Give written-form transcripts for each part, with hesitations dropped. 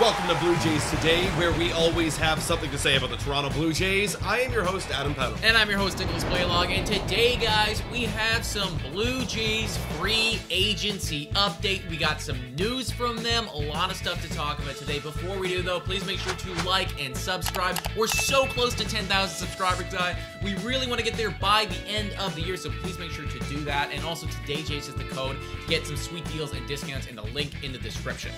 welcome to Blue Jays Today, where we always have something to say about the Toronto Blue Jays. I am your host, Adam Patron. And I'm your host, Nicholas Playlog, and today, guys, we have some Blue Jays free agency update. We got some news from them, a lot of stuff to talk about today. Before we do, though, please make sure to like and subscribe. We're so close to 10,000 subscribers, guys. We really want to get there by the end of the year, so please make sure to do that. And also, TODAYJAYS is the code to get some sweet deals and discounts, and the link in the description.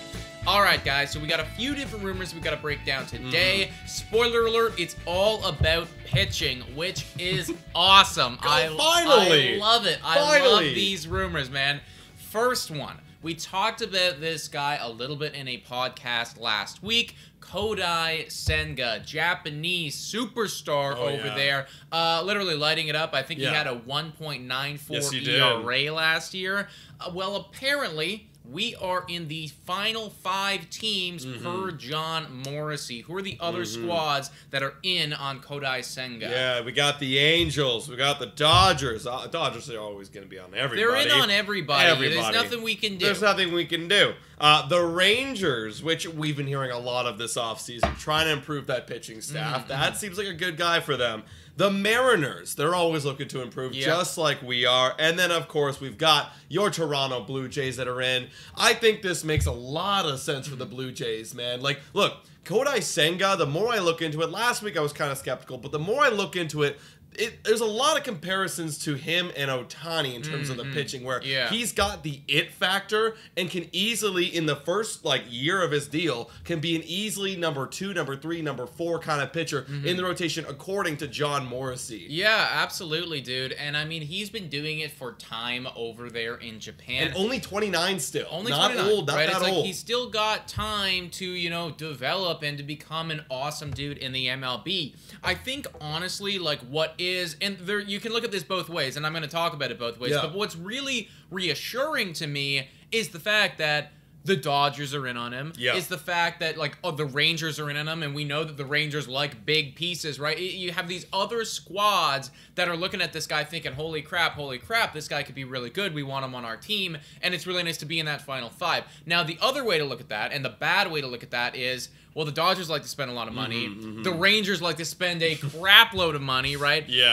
Alright guys, so we got a few different rumors we got to break down today. Spoiler alert, it's all about pitching, which is awesome. Finally! I love it. I love these rumors, man. First one, we talked about this guy a little bit in a podcast last week. Kodai Senga, Japanese superstar there, literally lighting it up. I think he had a 1.94 ERA last year. Well, apparently, we are in the final 5 teams per John Morrissey. Who are the other squads that are in on Kodai Senga? Yeah, we got the Angels. We got the Dodgers. Dodgers are always going to be on everybody. They're in on everybody. There's nothing we can do. There's nothing we can do. The Rangers, which we've been hearing a lot of this offseason, trying to improve that pitching staff. That seems like a good guy for them. The Mariners, they're always looking to improve, just like we are. And then, of course, we've got your Toronto Blue Jays that are in. I think this makes a lot of sense for the Blue Jays, man. Like, look, Kodai Senga, the more I look into it, last week I was kind of skeptical, but the more I look into it, there's a lot of comparisons to him and Ohtani in terms of the pitching, where he's got the it factor and can easily, in the first year of his deal, can be an easily number 2, number 3, number 4 kind of pitcher in the rotation, according to John Morrissey. Yeah, absolutely, dude. And I mean, he's been doing it for time over there in Japan. And only 29 still. Only not 29. old, not right? that It's old. Like he's still got time to, you know, develop and to become an awesome dude in the MLB. I think, honestly, like, what is, and there, you can look at this both ways, and I'm going to talk about it both ways, but what's really reassuring to me is the fact that the Dodgers are in on him. Is the fact that, like, the Rangers are in on him, and we know that the Rangers like big pieces, right? You have these other squads that are looking at this guy thinking, holy crap, this guy could be really good. We want him on our team, and it's really nice to be in that final 5. Now, the other way to look at that, and the bad way to look at that is, well, the Dodgers like to spend a lot of money. The Rangers like to spend a crap load of money, right? You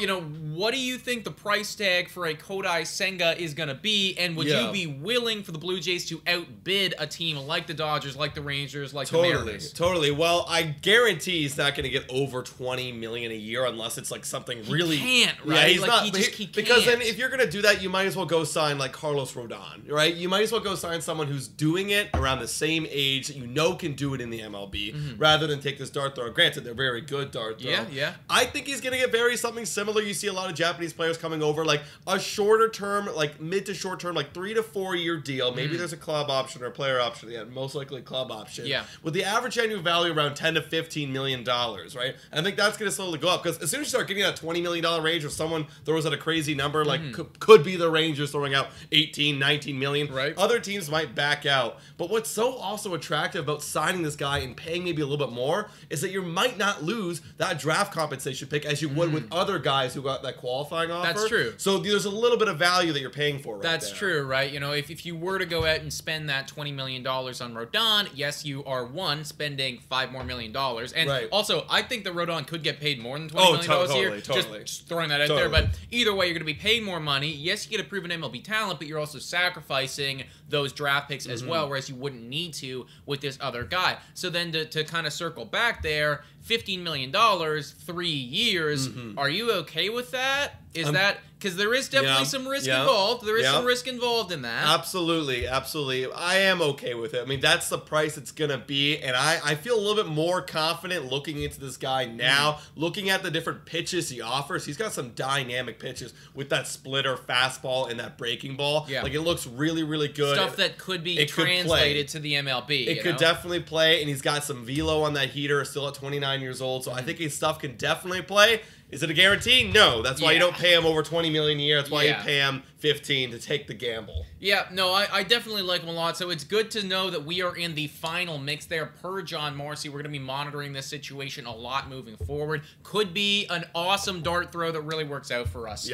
know, what do you think the price tag for a Kodai Senga is going to be? And would you be willing for the Blue Jays to outbid a team like the Dodgers, like the Rangers, like the Mariners? Totally. Well, I guarantee he's not going to get over $20 million a year unless it's like something really. He can't, right? Yeah, he's like, not. He can't. Because then if you're going to do that, you might as well go sign like Carlos Rodon, right? You might as well go sign someone who's doing it around the same age that you know can do it in the MLB, rather than take this dart thrower. Granted, they're very good dart throw. I think he's going to get something similar. You see a lot of Japanese players coming over, like a shorter term, like mid to short term, like 3 to 4 year deal. Maybe there's a club option or a player option. Yeah, most likely club option. With the average annual value around $10 to $15 million, right? And I think that's going to slowly go up, because as soon as you start getting that $20 million range, or someone throws out a crazy number, like could be the Rangers throwing out 18, 19 million, other teams might back out. But what's so also attractive about signing this guy and paying maybe a little bit more is that you might not lose that draft compensation pick as you would with other guys who got that qualifying offer. That's true. So there's a little bit of value that you're paying for right That's true, right? You know, if you were to go out and spend that $20 million on Rodon, yes, you are, spending $5 million more. And also, I think that Rodon could get paid more than $20 million a year. Just throwing that out there. But either way, you're going to be paying more money. Yes, you get a proven MLB talent, but you're also sacrificing those draft picks as well, whereas you wouldn't need to with this other guy. So then to kind of circle back there, $15 million, 3 years, are you okay with that? Is that, because there is definitely some risk involved. There is some risk involved in that. Absolutely. I am okay with it. I mean, that's the price it's going to be, and I feel a little bit more confident looking into this guy now, looking at the different pitches he offers. He's got some dynamic pitches with that splitter fastball and that breaking ball. Like, it looks really, really good. Stuff that could be translated to the MLB. It could definitely play, and he's got some velo on that heater, still at 29 years old, so I think his stuff can definitely play. Is it a guarantee? No. That's why you don't pay him over $20 million a year. That's why you pay him $15 to take the gamble. Yeah, no, I definitely like him a lot. So it's good to know that we are in the final mix there per John Morrissey. We're going to be monitoring this situation a lot moving forward. Could be an awesome dart throw that really works out for us.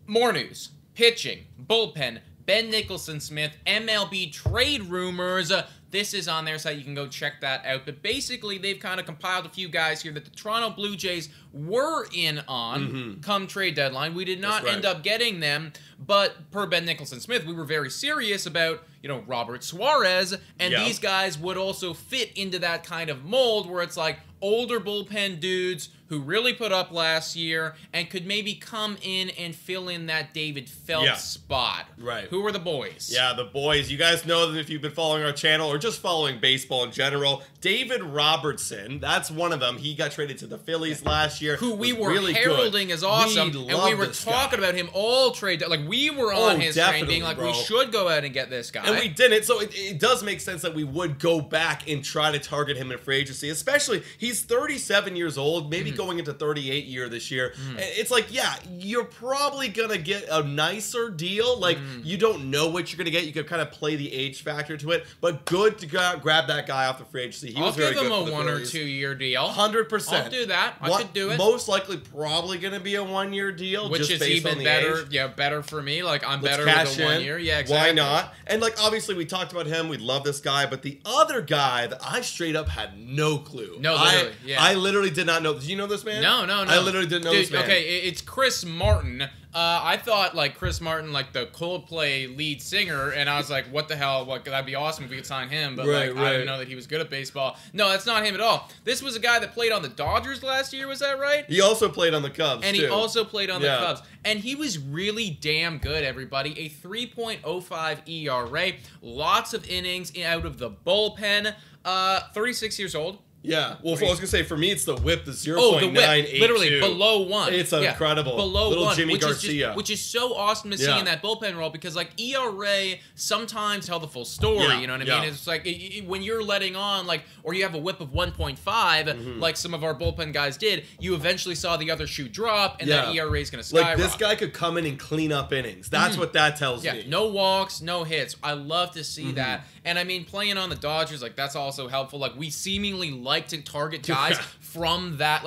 More news. Pitching. Bullpen. Ben Nicholson Smith, MLB trade rumors. This is on their site. You can go check that out. But basically, they've kind of compiled a few guys here that the Toronto Blue Jays were in on come trade deadline. We did not end up getting them, but per Ben Nicholson-Smith, we were very serious about, you know, Robert Suarez, and these guys would also fit into that kind of mold where it's like older bullpen dudes who really put up last year and could maybe come in and fill in that David Phelps spot. Right. Who are the boys? Yeah, the boys. You guys know them if you've been following our channel or just following baseball in general. David Robertson, that's one of them. He got traded to the Phillies last year. Who we were really heralding as awesome. And we were talking about him all trade. Like, we were on his train being like, we should go out and get this guy. And we didn't. So it does make sense that we would go back and try to target him in free agency. Especially, he's 37 years old, maybe going into 38 year this year. It's like, yeah, you're probably going to get a nicer deal. Like, you don't know what you're going to get. You could kind of play the age factor to it. But good to grab that guy off the free agency. He was very good. I'll give him a 1 or 2 year deal. 100%. I'll do that. I could do it. Most likely probably going to be a 1 year deal. Which just is based even on the better. age. Yeah, better for me. Like, I'm Let's better cash with a 1 in. year. Yeah, exactly. Why not? And, like, obviously we talked about him. We love this guy. But the other guy that I straight up had no clue. No, literally. I literally did not know. Did you know this man? No. I literally didn't know this man. Okay, it's Chris Martin. I thought, like, Chris Martin, like, the Coldplay lead singer, and I was like, what the hell? What, that'd be awesome if we could sign him, but, I didn't know that he was good at baseball. No, that's not him at all. This was a guy that played on the Dodgers last year, was that right? He also played on the Cubs, And he also played on the Cubs. And he was really damn good, everybody. A 3.05 ERA, lots of innings out of the bullpen, 36 years old. Yeah, well, I was going to say, for me, it's the whip, the 0.982. Oh, the whip, literally below 1. It's incredible. Below Little 1, Jimmy Garcia. which is so awesome to see in that bullpen role, because, like, ERA sometimes tell the full story, you know what I mean? It's like, when you're letting on, like, or you have a whip of 1.5, like some of our bullpen guys did, you eventually saw the other shoe drop, and that ERA is going to skyrocket. Like, this guy could come in and clean up innings. That's what that tells me. No walks, no hits. I love to see that. And, I mean, playing on the Dodgers, like, that's also helpful. Like, we seemingly like to target guys from that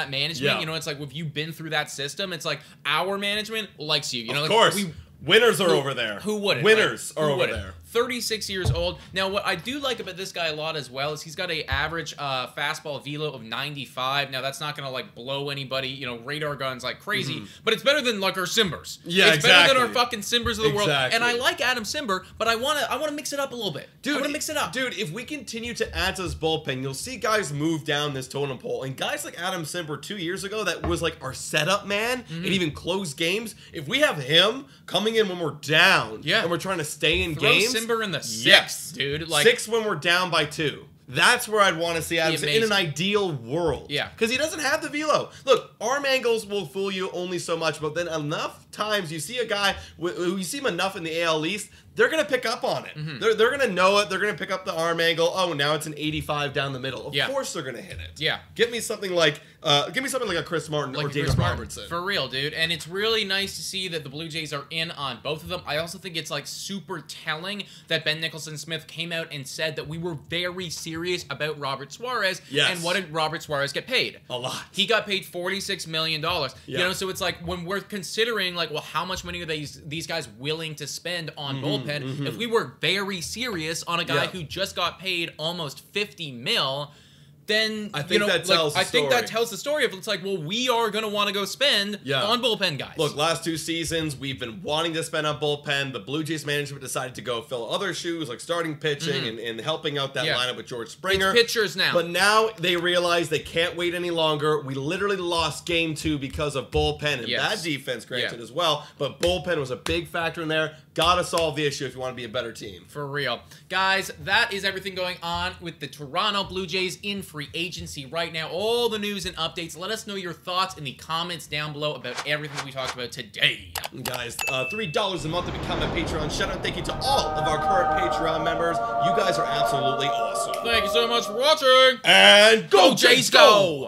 management. You know, it's like, if you've been through that system, it's like, our management likes you. You know, of course. Winners are over there. Who wouldn't? Winners are over there. 36 years old. Now, what I do like about this guy a lot as well is he's got a average fastball velo of 95. Now, that's not going to, like, blow anybody, you know, radar guns like crazy, but it's better than, like, our Simbers. Yeah, it's better than our fucking Simbers of the world. And I like Adam Simber, but I want to mix it up a little bit. Dude, I want to mix it up. Dude, if we continue to add to this bullpen, you'll see guys move down this totem pole. And guys like Adam Simber 2 years ago, that was, like, our setup man and even closed games. If we have him coming in when we're down and we're trying to stay in games. Simber in the 6th, dude. Like, 6 when we're down by 2. That's where I'd want to see Adam in an ideal world. Yeah. Because he doesn't have the velo. Look, arm angles will fool you only so much, but then enough times you see a guy, who you see him enough in the AL East, they're going to pick up on it. They're going to know it. They're going to pick up the arm angle. Oh, now it's an 85 down the middle. Of course they're going to hit it. Yeah. Give me something like a Chris Martin or David Robertson. For real, dude. And it's really nice to see that the Blue Jays are in on both of them. I also think it's, like, super telling that Ben Nicholson-Smith came out and said that we were very serious about Robert Suarez. Yes. And what did Robert Suarez get paid? A lot. He got paid $46 million. You know, so it's like, when we're considering, like, well, how much money are these guys willing to spend on bullpen? If we were very serious on a guy who just got paid almost $50 million, then I think that tells the story. I think that tells the story of, it's like, well, we are going to want to go spend on bullpen guys. Look, last 2 seasons, we've been wanting to spend on bullpen. The Blue Jays management decided to go fill other shoes, like starting pitching and helping out that lineup with George Springer. It's pitchers now. But now they realize they can't wait any longer. We literally lost game 2 because of bullpen and bad defense, granted, as well. But bullpen was a big factor in there. Gotta solve the issue if you want to be a better team. For real. Guys, that is everything going on with the Toronto Blue Jays in free agency right now. All the news and updates. Let us know your thoughts in the comments down below about everything we talked about today. Guys, $3 a month to become a Patreon. Shout out, thank you to all of our current Patreon members. You guys are absolutely awesome. Thank you so much for watching. And go Jays, go!